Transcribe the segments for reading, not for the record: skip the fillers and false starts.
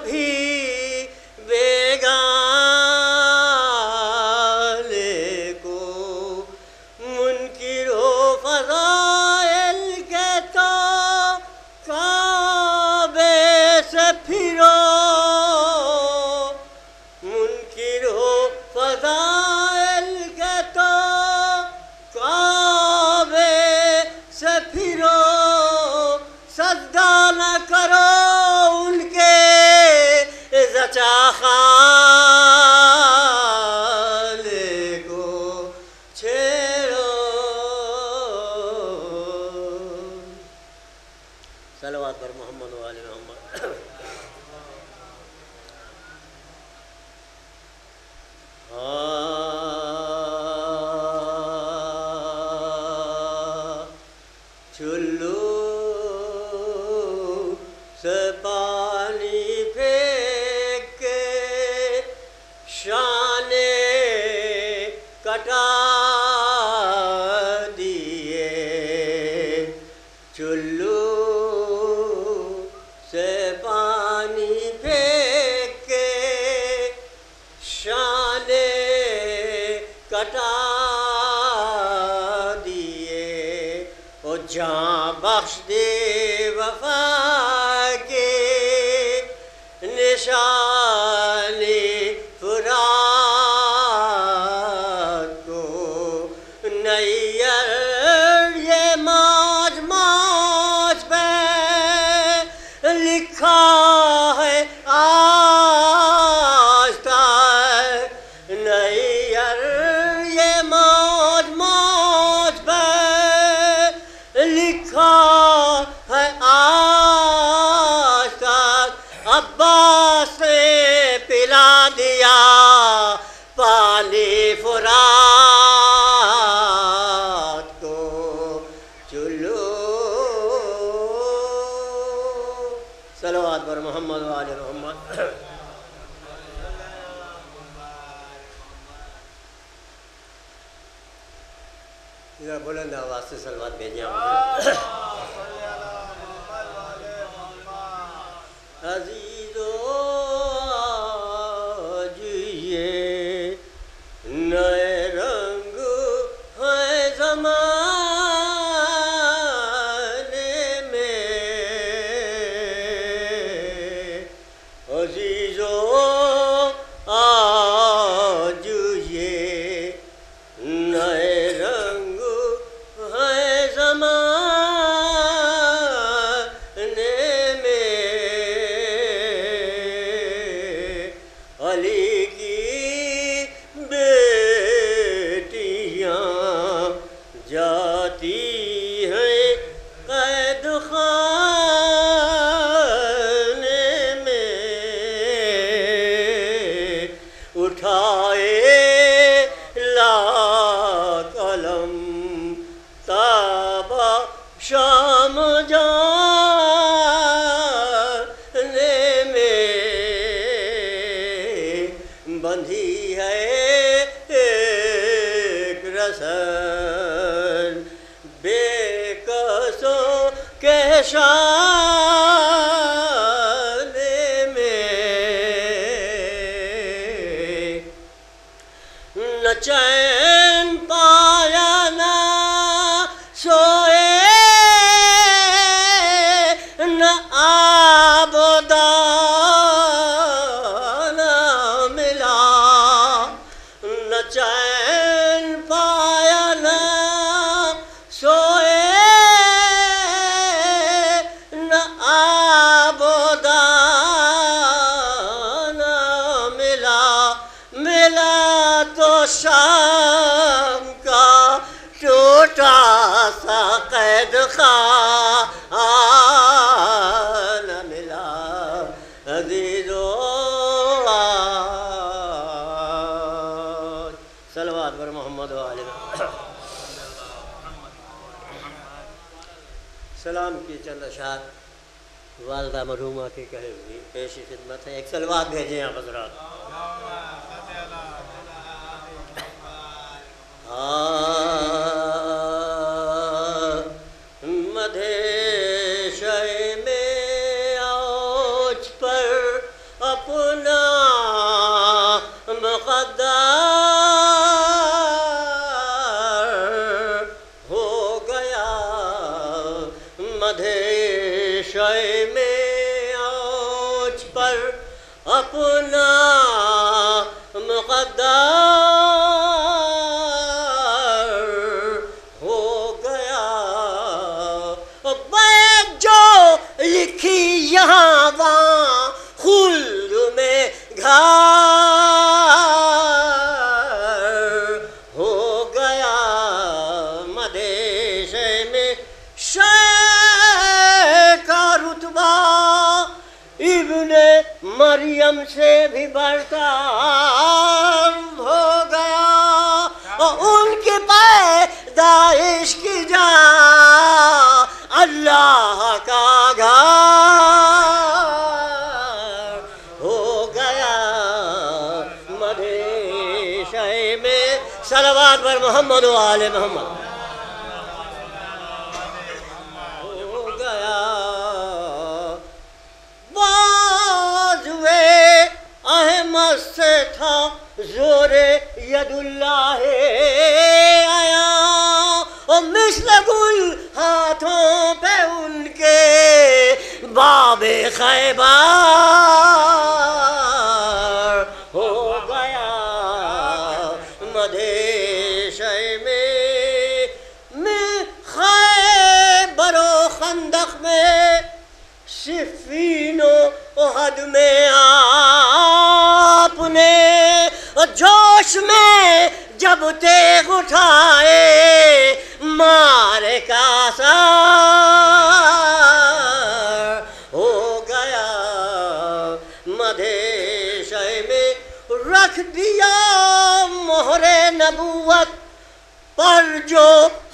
کبھی بیگانے کو منکر و فضائل کے تو کعبے سے پھرو منکر ہو فضائل کے تو کعبے سے پھرو سجدہ نہ کرو ان کے زچا خانے کو چھیڑو صلوات پر محمد و آل محمد چلو سے پانی پھینک کے شانے کٹا دیے چلو سے پانی پھینک کے شانے کٹا دیے او جاں بخش دے وفا کے نشانی فرات کو نیر یہ موج موج پہ لکھا ہے آج تک نیر یہ موج موج پہ لکھا ہے آج تک عباس نے پلا دیا پانی فرات کو چلو صلوات پر محمد و آل محمد ذرا بلند آواز سے صلوات بھیجیں عزیزو آج یہ نئے رنگ ہے زمانے میں عزیزو آج یہ نئے رنگ ہے زمانے میں علی کی بیٹیاں جاتی ہیں قید خانے میں اٹھائے لا قلم تابا شام جانے میں بندھی ہے ایک رسن بے کسوں کے شانے میں نہ چین پایا نہ سوئے نہ آب و دانہ ملا نہ چین پایا نہ سوئے نہ آب و دانہ ملا ملا تو شام کا ٹوٹا سا قید خانہ ملا عزیزو آج صلوات پر محمد و آل محمد سلام کی چند اشعار والدہ مرحومہ کی کہے ہوئی پیشی خدمت ہے ایک صلوات بھیجیں آپ حضرات مدھے شے میں اوج پر مدھے شے میں اوج پر اپنا مقدر ہو گیا بیت جو لکھی یہاں وہاں خلد میں گھر ہو گیا مدھے شے میں شے کا رتبہ ابن مریم سے بھی بڑھتا ہو گیا ان کی پیدائش کی جا اللہ کا گھر ہو گیا مدھے شے میں صلوات پر محمد و آل محمد ہو گیا احمد سے تھا زور ید اللہ آیا اور مثل گل ہاتھوں پہ ان کے باب خیبر ہو گیا مدھے شے میں خیبر و خندق میں صفین و احد میں آپ نے جوش میں جب تیغ اٹھائے مارے کا سر ہو گیا مدھے شے میں رکھ دیا مہر نبوت پر جو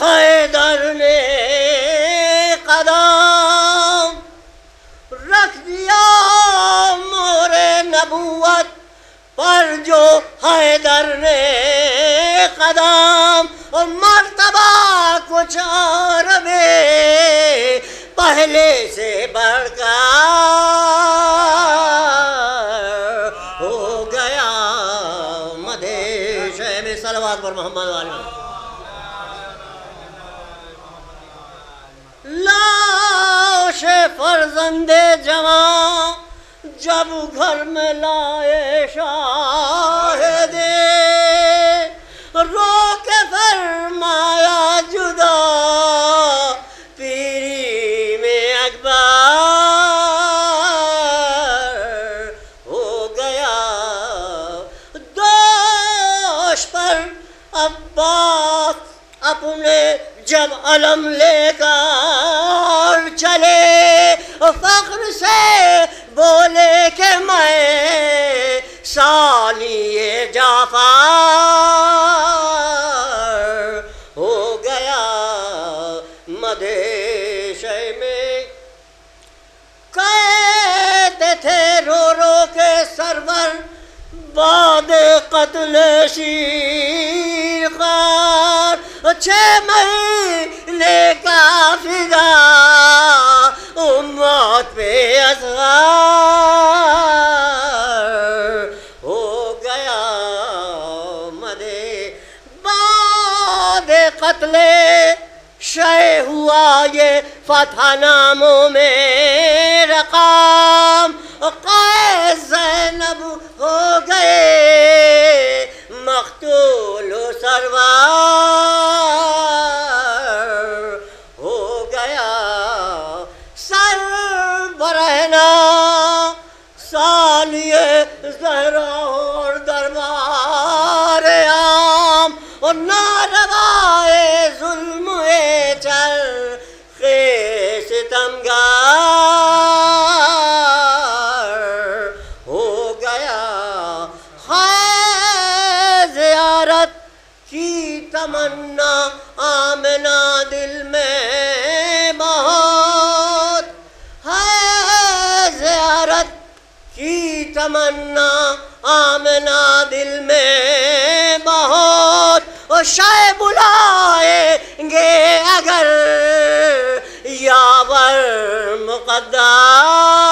حیدر نے قدم رکھ دیا مہر نبوت پر جو حیدر نے قدم اور مرتبہ کچھ اور بھی پہلے سے بڑھ کر ہو گیا مدھے شے میں صلوات پر محمد والی لاش فرزند جوان جب گھر میں لائے شاہد رو کے فرمایا جدا پیری میں اکبر ہو گیا دوش پر عباس اپنے جب علم لے کر چلے فخر سے بولے کہ میں سالی جعفر ہو گیا مدھے شے میں کہتے تھے رو رو کے سرور بعد قتل شیر خان 6 مہینے کا فدا امت پہ اصغر ہو گیا مدھے بعد قتل شے ہوا یہ فتح ناموں میں رقم قیس زینب ہو گئے مقتول و سرور ہو گیا سر برہنہ سالیہ زہرا اور دربار عام اور ناروائے ظلم چرخ ستمگار ہو گیا ہے زیارت کی تمنا آمنہ دل میں بہت ہے زیارت کی تمنا آمنہ دل میں بہت اور شاید بلائیں گے اگر یاور مقدر